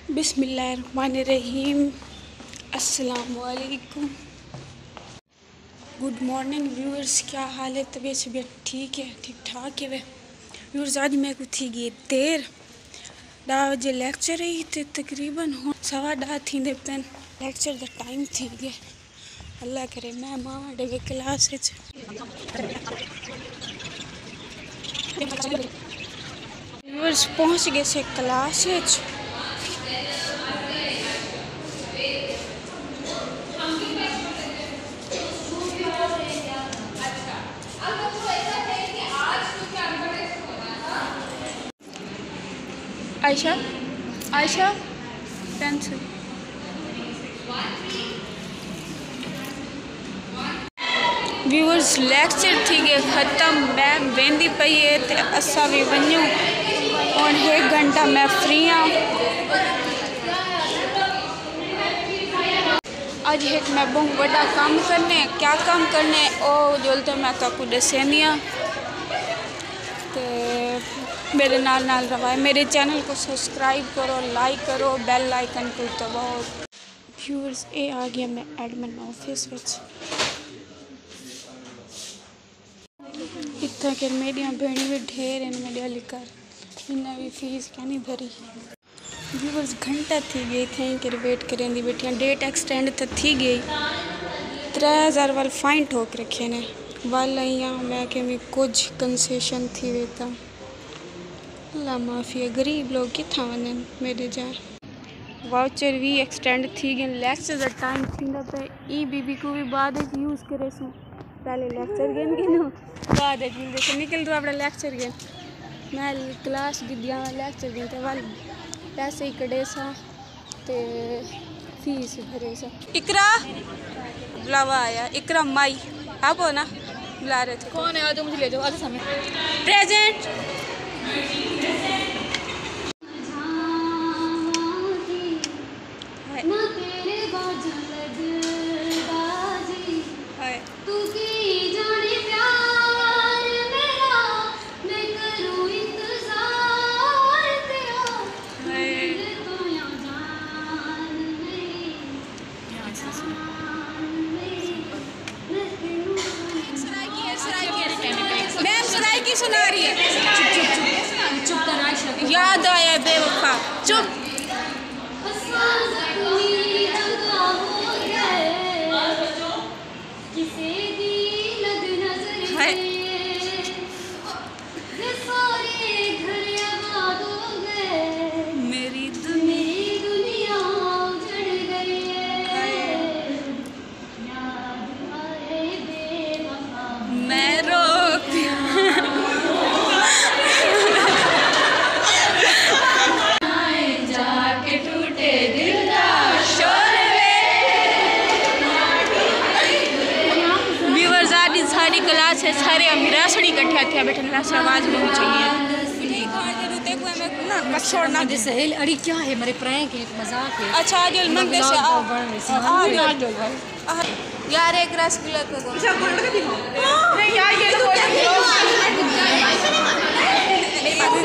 बिस्मिल्लाहिर्रहमानिर्रहीम। अस्सलामुअलैकुम। Good morning viewers, क्या हाल है? तबीयत ठीक है? ठीक ठाक है वे व्यूअर्स। आज मैं कुछ थी गई देर 10 बजे लेक्चर ही थे, तकरीबन हो 10:15 थी पेन लेक्चर द टाइम थी गए। अल्लाह करे मैं मां डे क्लास व्यूअर्स पहुंच गए से class. Ayesha Ayesha pencil viewers lecture थी गए ख़त्म। मैं वेंदी पई है ते असा भी वनूं और 1 घंटा मैं फ्री हाँ। आज एक मैं बहुत बड़ा काम करने, क्या काम करने ओ जो तो मैं काकू दसेंदी हाँ। मेरे नाल रवाए, मेरे चैनल को सब्सक्राइब करो, लाइक करो, बेल आइकन को दबाओ। व्यूअर्स ये आ गया मैं एडमिन ऑफिस विच। इतना के मेरिया भेड़ी भी ढेर है, मेरे अली कर इन्हें भी फीस क्या नहीं भरी। व्यूअर्स घंटा थी गई थे कि वेट करें दी बैठिया, डेट एक्सटेंड तो थी गई। 3000 वाल फाइन ठोक रखे ने वाल यहाँ मैं कि मैं कुछ कंसेशन थी वेता ला माफिया गरीब लोग किथा वने मेरे जा। वाउचर भी एक्सटेंड थी गए। लेक्चर द टाइम थींदा पे ई बीबी को भी बाद यूज़ करे सो पहले लेक्चर गेन गिनो बाद जैसे निकल रहा अपना लेक्चर गेन मैं क्लास गिद्दिया लेक्चर गेन ते वाल पैसे ही कड़े सा ते फीस भरे सा। इकरा बुलावा आया, इकरा माई आप हो ना बुला रहे थे। कौन है? आज मुझे ले जाओ आज समय प्रेजेंट। मैम सुनाई की सुना रही है? चुप कर। याद आया बेवफा चुप। मेरी दुनिया मैं रो जाके टूटे दिल का शोर व्यूअर्स आज सारी क्लास है सारे अमीरासड़ी इकट्ठा थे बैठे क्लास आवाज नहीं चाहिए ना छोड़ना दे सहेल अड़ी क्या है मेरे प्रैंक है मजाक है। अच्छा आज मंगे से आ यार एक रसगुल्ला को दो नहीं यार ये तो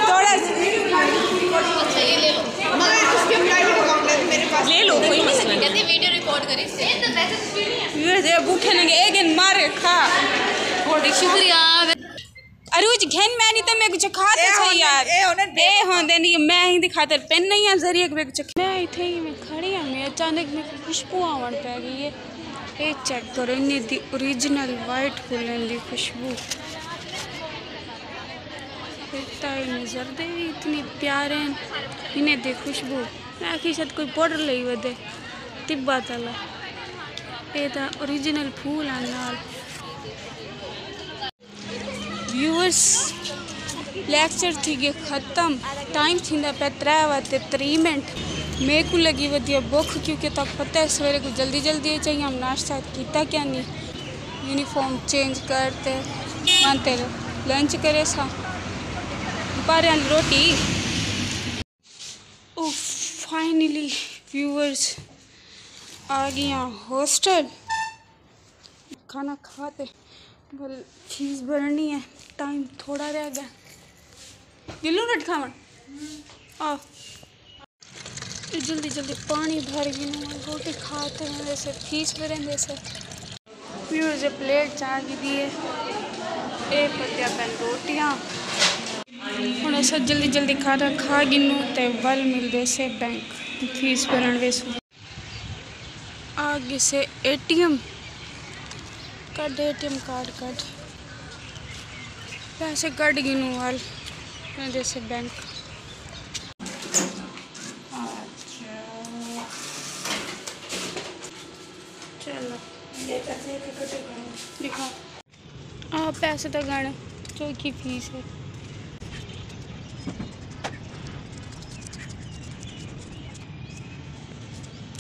थोड़ा अच्छा ये ले लो मगर उसके प्राइवेट अकाउंट है मेरे पास ले लो कोई मसला नहीं। कहते वीडियो रिकॉर्ड करें से तो वैसे ये भूखे लगे एक दिन मार खा और शुक्रिया अरुज घेन मैं नहीं तो मैं कुछ खाते छै यार ए होंदे नहीं मैं ही दिखाते पेन नहीं है जरिए में कुछ मैं इथे ही मैं खड़ी हूं मैं अचानक में खुशबू आवन पै गई है। ये चेक करो इन्हें दी ओरिजिनल वाइट फूलन दी खुशबू इतना नजर दे इतनी प्यारे इन्हें दी खुशबू मैं आखी शायद कोई पाउडर लई वदे तिब्बा तला ये ता ओरिजिनल फूल आ नाल। व्यूअर्स लेक्चर थी गए ख़त्म। टाइम थींदा पे 3:30 मेरे को लगी वधिया भुख क्योंकि तब पता है सवेरे को जल्दी चाहिए। हम नाश्ता किया क्या नहीं यूनिफॉर्म चेंज करते मानते लंच करे सा पर रोटी। ओ फाइनली व्यूअर्स आ गया हॉस्टल खाना खाते बल फीस भरनी है टाइम थोड़ा रह गया। गिल्लू रोटी खावन आ जल्दी जल्दी पानी भर गई रोटी खाते हैं वैसे फीस भरेंगे से व्यूअर्स प्लेट चाह की दी है एक पत्या पैन रोटियाँ हूँ ऐसा जल्दी जल्दी खाना खा गिनू तो वल मिलते से बैंक फीस भरण वैसे आगे से ATM cut ATM card cut पैसे कट गिनू वाल जैसे बैंक चलो दिखा पैसे तो गण जो की फीस है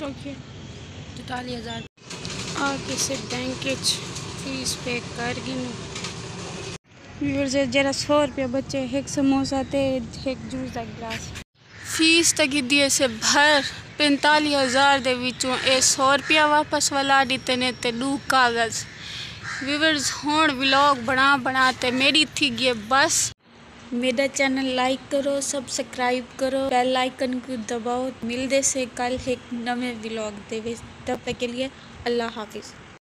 ओके 44,000 आगे से बैंक फीस पे कर गिनू व्यूअर्स जरा 100 रुपया बच्चे एक समोसा ते एक जूस का गिलास फीस तक दिए से भर 45,000 दे विचों 100 रुपया वापस वाला दिते ने ते 2 कागज व्यूअर्स होण व्लॉग बनाते मेरी थी गए बस मेरा चैनल लाइक करो सब्सक्राइब करो बेल आइकन को दबाओ मिलते से कल एक नवे व्लॉग दे तब तक के लिए अल्लाह हाफिज़।